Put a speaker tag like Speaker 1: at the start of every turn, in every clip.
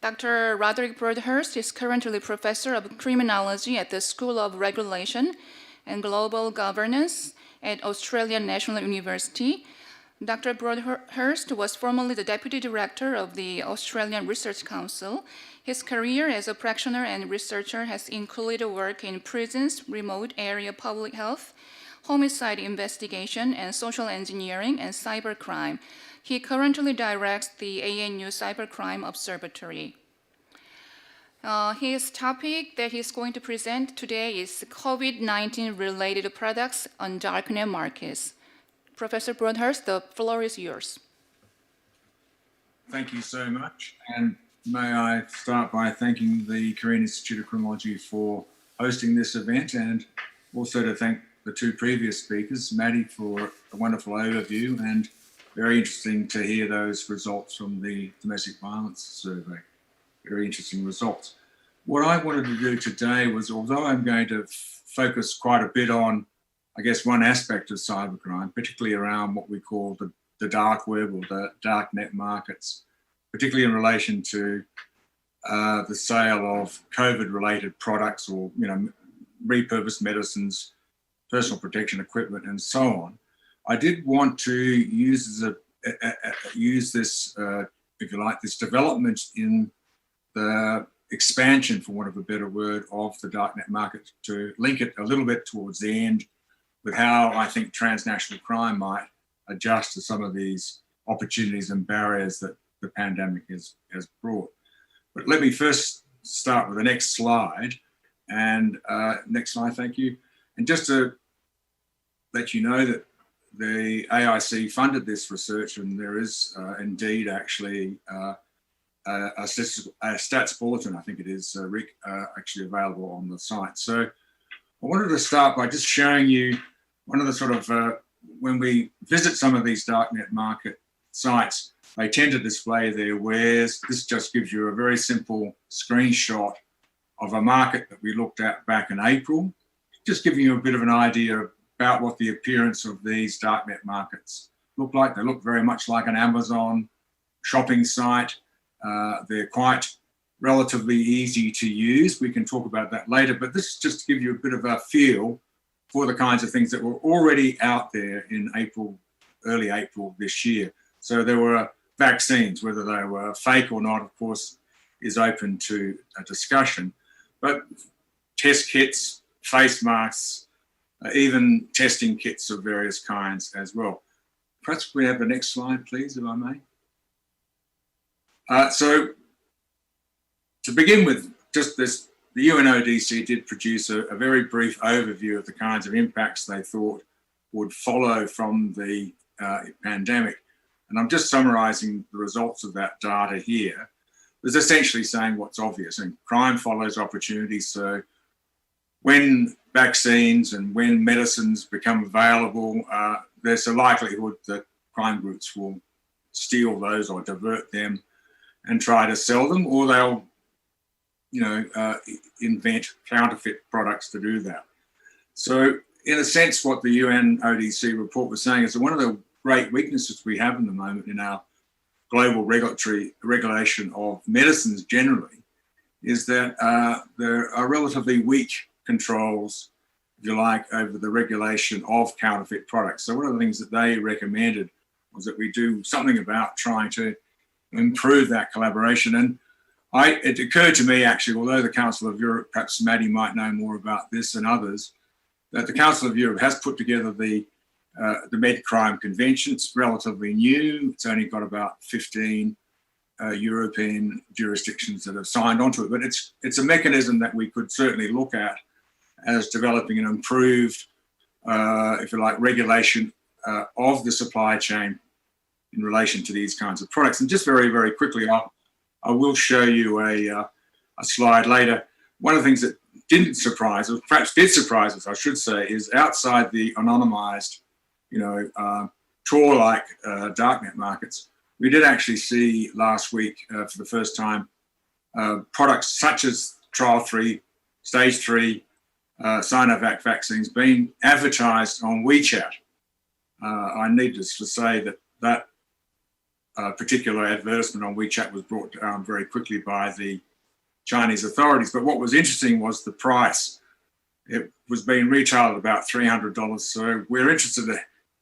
Speaker 1: Dr. Roderic Broadhurst is currently Professor of Criminology at the School of Regulation and Global Governance at Australian National University. Dr. Broadhurst was formerly the Deputy Director of the Australian Research Council. His career as a practitioner and researcher has included work in prisons, remote area public health, homicide investigation, and social engineering and cybercrime. He currently directs the ANU Cybercrime Observatory. His topic that he's going to present today is COVID-19 related products on darknet markets. Professor Broadhurst, the floor is yours.
Speaker 2: Thank you so much. And may I start by thanking the Korean Institute of Criminology for hosting this event, and also to thank the two previous speakers, Maddie for a wonderful overview, and very interesting to hear those results from the domestic violence survey. Very interesting results. What I wanted to do today was, although I'm going to focus quite a bit on, I guess, one aspect of cybercrime, particularly around what we call the dark web or the darknet markets, particularly in relation to the sale of COVID-related products or, repurposed medicines, personal protection equipment, and so on. I did want to use this, if you like, this development in the expansion, for want of a better word, of the darknet market to link it a little bit towards the end with how I think transnational crime might adjust to some of these opportunities and barriers that the pandemic has brought. But let me first start with the next slide. And next slide, thank you. And just to let you know that the AIC funded this research, and there is indeed actually a stats bulletin, I think it is, Rick, actually available on the site. So I wanted to start by just showing you one of the sort of, when we visit some of these darknet market sites, they tend to display their wares. This just gives you a very simple screenshot of a market that we looked at back in April, just giving you a bit of an idea about what the appearance of these darknet markets look like. They look very much like an Amazon shopping site. They're quite relatively easy to use. We can talk about that later, but this is just to give you a bit of a feel for the kinds of things that were already out there in April, early April this year. So there were vaccines, whether they were fake or not, of course, is open to a discussion. But test kits, face masks, even testing kits of various kinds as well. Perhaps we have the next slide, please, if I may. So to begin with, just this, the UNODC did produce a very brief overview of the kinds of impacts they thought would follow from the pandemic. And I'm just summarising the results of that data here. It's essentially saying what's obvious, and crime follows opportunity. So when vaccines and when medicines become available, there's a likelihood that crime groups will steal those or divert them and try to sell them, or they'll invent counterfeit products to do that. So in a sense, what the UNODC report was saying is that one of the great weaknesses we have in the moment in our global regulation of medicines generally is that there are relatively weak controls, if you like, over the regulation of counterfeit products. So one of the things that they recommended was that we do something about trying to improve that collaboration. And it occurred to me, actually, although the Council of Europe, perhaps Maddie might know more about this than others, that the Council of Europe has put together the MedCrime Convention. It's relatively new. It's only got about 15 European jurisdictions that have signed onto it, but it's a mechanism that we could certainly look at as developing an improved, if you like, regulation of the supply chain in relation to these kinds of products. And just very, very quickly, I will show you a slide later. One of the things that didn't surprise, or perhaps did surprise us, I should say, is outside the anonymized, Tor-like darknet markets, we did actually see last week for the first time products such as trial 3, stage 3, Sinovac vaccines being advertised on WeChat. I need to say that particular advertisement on WeChat was brought down very quickly by the Chinese authorities. But what was interesting was the price. It was being retailed at about $300. So we're interested in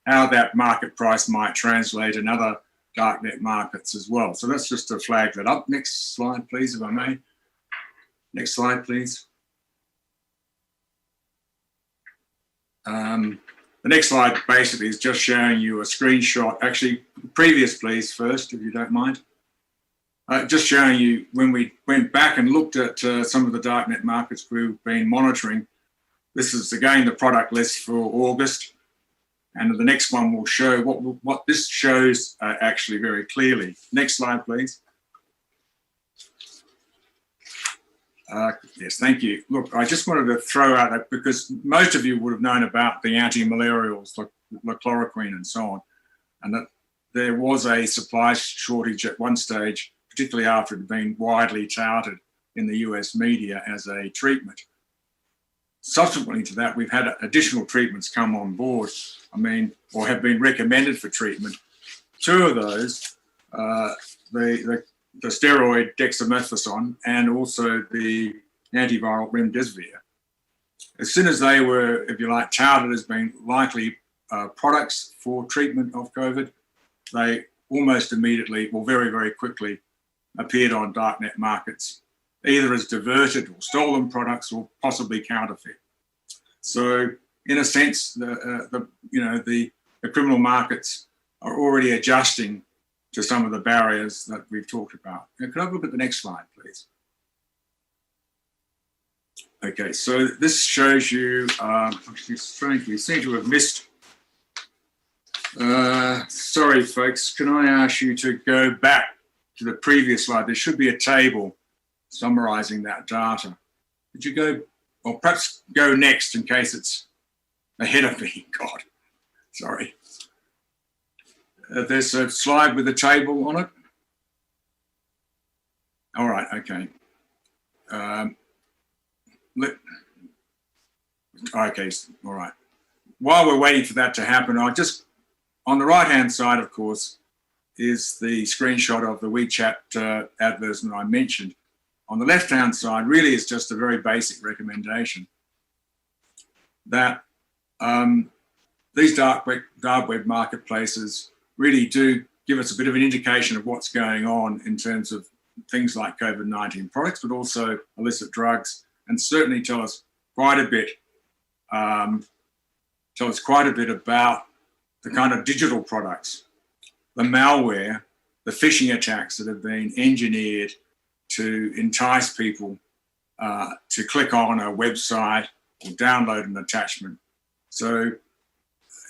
Speaker 2: how that market price might translate in other darknet markets as well. So that's just to flag that up. Next slide, please, if I may. Next slide, please. The next slide basically is just showing you a screenshot. Actually, previous, please, first, if you don't mind. Just showing you when we went back and looked at some of the darknet markets we've been monitoring. This is, again, the product list for August. And the next one will show what this shows actually very clearly. Next slide, please. Yes, thank you. Look, I just wanted to throw out that because most of you would have known about the anti-malarials, like chloroquine and so on, and that there was a supply shortage at one stage, particularly after it had been widely touted in the US media as a treatment. Subsequently to that, we've had additional treatments come on board, or have been recommended for treatment. Two of those, the steroid dexamethasone and also the antiviral remdesivir. As soon as they were, if you like, touted as being likely products for treatment of COVID, they almost immediately, or very, very quickly, appeared on darknet markets, either as diverted or stolen products or possibly counterfeit. So, in a sense, the criminal markets are already adjusting to some of the barriers that we've talked about. Now, could I look at the next slide, please? Okay, so this shows you, actually, strangely, seem to have missed. Sorry, folks, can I ask you to go back to the previous slide? There should be a table summarizing that data. Could you go, or perhaps go next in case it's ahead of me? God, sorry. There's a slide with a table on it. All right, okay. Okay, all right. While we're waiting for that to happen, I'll just, on the right-hand side, of course, is the screenshot of the WeChat advertisement I mentioned. On the left-hand side really is just a very basic recommendation that these dark web marketplaces really do give us a bit of an indication of what's going on in terms of things like COVID-19 products, but also illicit drugs, and certainly tell us quite a bit about the kind of digital products, the malware, the phishing attacks that have been engineered to entice people to click on a website or download an attachment. So,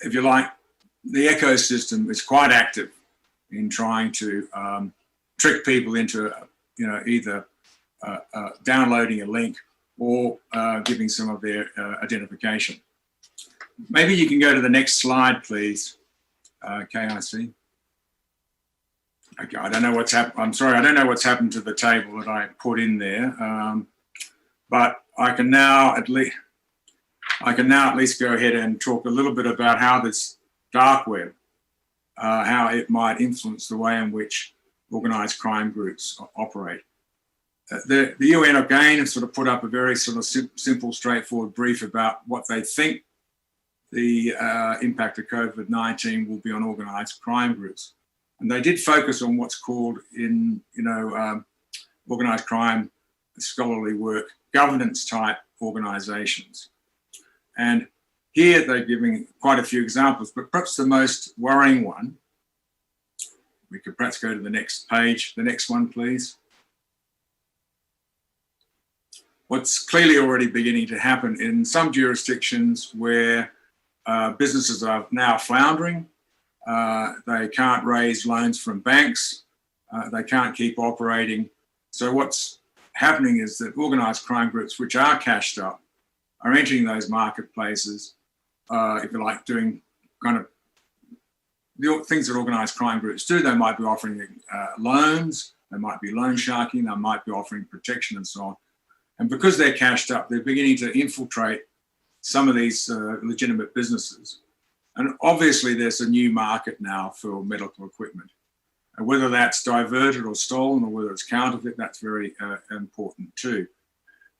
Speaker 2: if you like, the ecosystem is quite active in trying to trick people into, either downloading a link or giving some of their identification. Maybe you can go to the next slide, please, KIC. Okay, I don't know what's happened. I'm sorry, I don't know what's happened to the table that I put in there, but I can now at least go ahead and talk a little bit about how this dark web, how it might influence the way in which organised crime groups operate. The UN again have sort of put up a very sort of simple, straightforward brief about what they think the impact of COVID-19 will be on organised crime groups. And they did focus on what's called in, organised crime scholarly work, governance type organisations. And here they're giving quite a few examples, but perhaps the most worrying one, we could perhaps go to the next page, the next one, please. What's clearly already beginning to happen in some jurisdictions where businesses are now floundering, they can't raise loans from banks, they can't keep operating. So what's happening is that organised crime groups, which are cashed up, are entering those marketplaces, if you like, doing kind of the things that organised crime groups do. They might be offering loans, they might be loan sharking, they might be offering protection and so on. And because they're cashed up, they're beginning to infiltrate some of these legitimate businesses. And obviously there's a new market now for medical equipment. Whether that's diverted or stolen or whether it's counterfeit, that's very important too.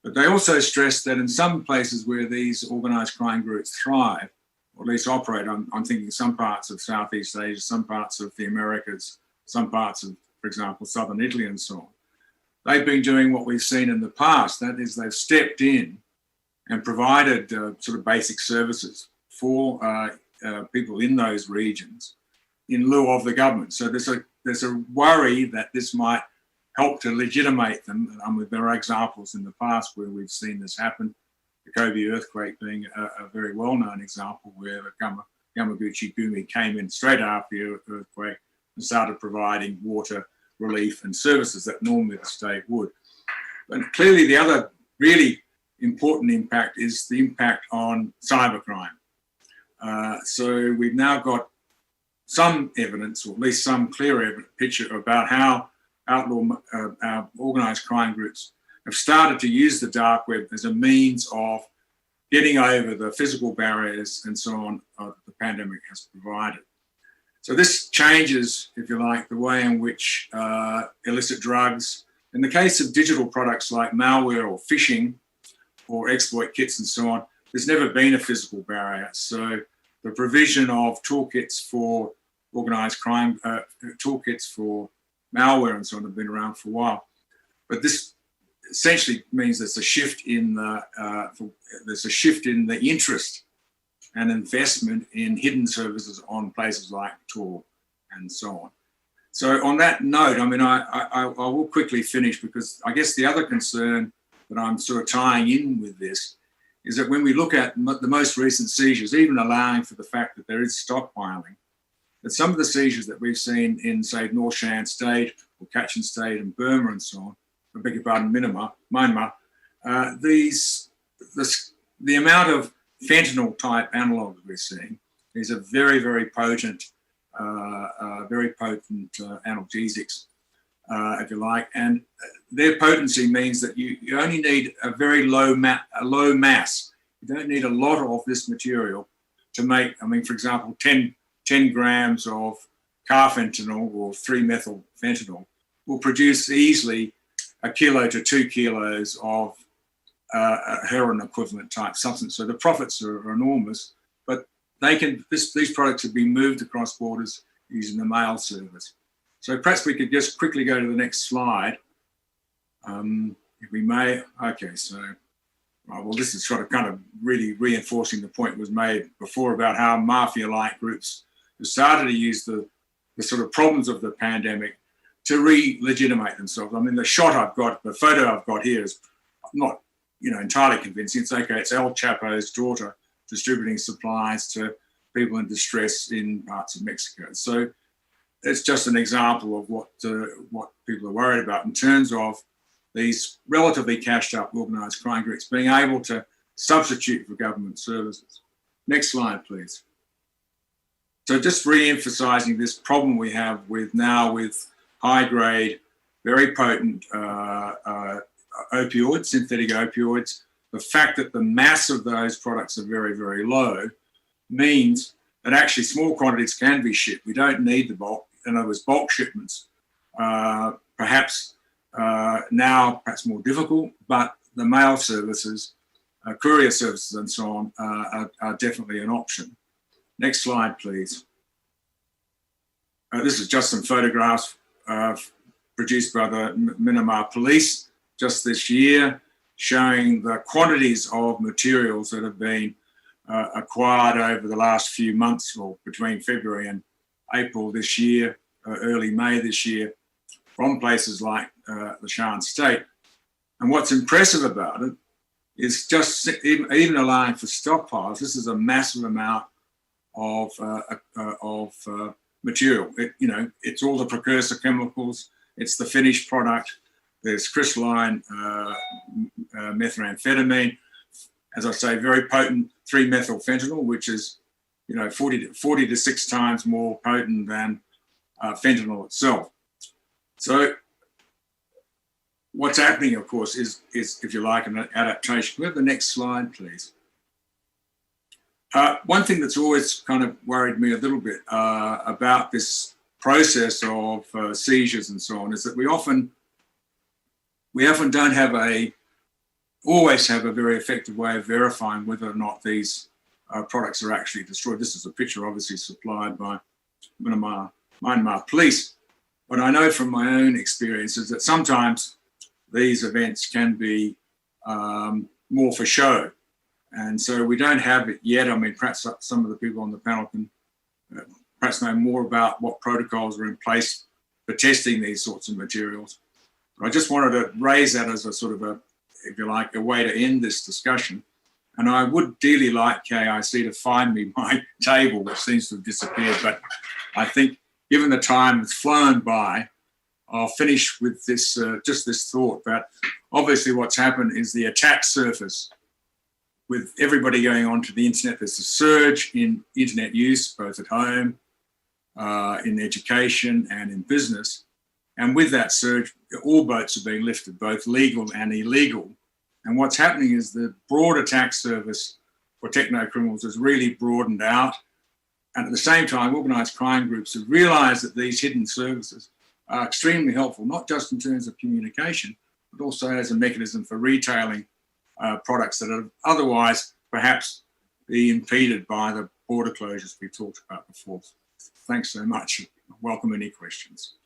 Speaker 2: But they also stress that in some places where these organised crime groups thrive, or at least operate, I'm thinking some parts of Southeast Asia, some parts of the Americas, some parts of, for example, southern Italy and so on. They've been doing what we've seen in the past. That is, they've stepped in and provided sort of basic services for people in those regions in lieu of the government. So there's a worry that this might help to legitimate them. There are examples in the past where we've seen this happen. The Kobe earthquake being a very well-known example where the Yamaguchi-gumi came in straight after the earthquake and started providing water, relief and services that normally the state would. But clearly the other really important impact is the impact on cybercrime. So we've now got some evidence, or at least some clear picture about how our organised crime groups have started to use the dark web as a means of getting over the physical barriers and so on the pandemic has provided. So this changes, if you like, the way in which illicit drugs, in the case of digital products like malware or phishing or exploit kits and so on, there's never been a physical barrier. So the provision of toolkits for organised crime, toolkits for malware and so on have been around for a while. But this essentially means there's a shift in the interest and investment in hidden services on places like Tor and so on. So on that note, I mean, I will quickly finish because I guess the other concern that I'm sort of tying in with this is that when we look at the most recent seizures, even allowing for the fact that there is stockpiling, that some of the seizures that we've seen in, say, North Shan State or Kachin State and Burma and so on, I beg your pardon, Myanmar, the amount of fentanyl-type analogues we're seeing is a very, very potent analgesics, if you like, and their potency means that you only need a very low mass. You don't need a lot of this material to make, I mean, for example, 10 grams of carfentanil or 3-methyl fentanyl will produce easily 1 kilo to 2 kilos of a heroin equivalent type substance. So the profits are enormous, but these products have been moved across borders using the mail service. So perhaps we could just quickly go to the next slide, if we may. Okay, so, well, this is sort of kind of really reinforcing the point was made before about how mafia-like groups have started to use the sort of problems of the pandemic to re-legitimate themselves. I mean, the photo I've got here is not, entirely convincing. It's okay, it's El Chapo's daughter distributing supplies to people in distress in parts of Mexico. So it's just an example of what people are worried about in terms of these relatively cashed up organised crime groups being able to substitute for government services. Next slide, please. So just re-emphasising this problem we have with high-grade, very potent opioids, synthetic opioids. The fact that the mass of those products are very, very low means that actually small quantities can be shipped. We don't need the bulk. In other words, bulk shipments, perhaps now more difficult, but the mail services, courier services and so on are definitely an option. Next slide, please. This is just some photographs produced by the Myanmar police just this year, showing the quantities of materials that have been acquired over the last few months, or between February and April this year, early May this year, from places like the Shan State. And what's impressive about it is just even allowing for stockpiles, this is a massive amount of material. It's all the precursor chemicals, it's the finished product, there's crystalline methamphetamine, as I say, very potent 3-methyl fentanyl, which is 40 to 6 times more potent than fentanyl itself. So what's happening, of course, is if you like, an adaptation. Can we have the next slide, please? One thing that's always kind of worried me a little bit about this process of seizures and so on is that we often don't always have a very effective way of verifying whether or not these products are actually destroyed. This is a picture obviously supplied by Myanmar police. But I know from my own experiences that sometimes these events can be more for show. And so we don't have it yet. I mean, perhaps some of the people on the panel can perhaps know more about what protocols are in place for testing these sorts of materials. But I just wanted to raise that as a sort of a, if you like, a way to end this discussion. And I would dearly like KIC to find me my table, which seems to have disappeared. But I think given the time that's flown by, I'll finish with this, just this thought that obviously what's happened is the attack surface with everybody going onto the internet. There's a surge in internet use, both at home, in education and in business. And with that surge, all boats are being lifted, both legal and illegal. And what's happening is the broad attack surface for techno-criminals has really broadened out. And at the same time, organised crime groups have realised that these hidden services are extremely helpful, not just in terms of communication, but also as a mechanism for retailing products that are otherwise perhaps be impeded by the border closures we talked about before. Thanks so much. Welcome any questions.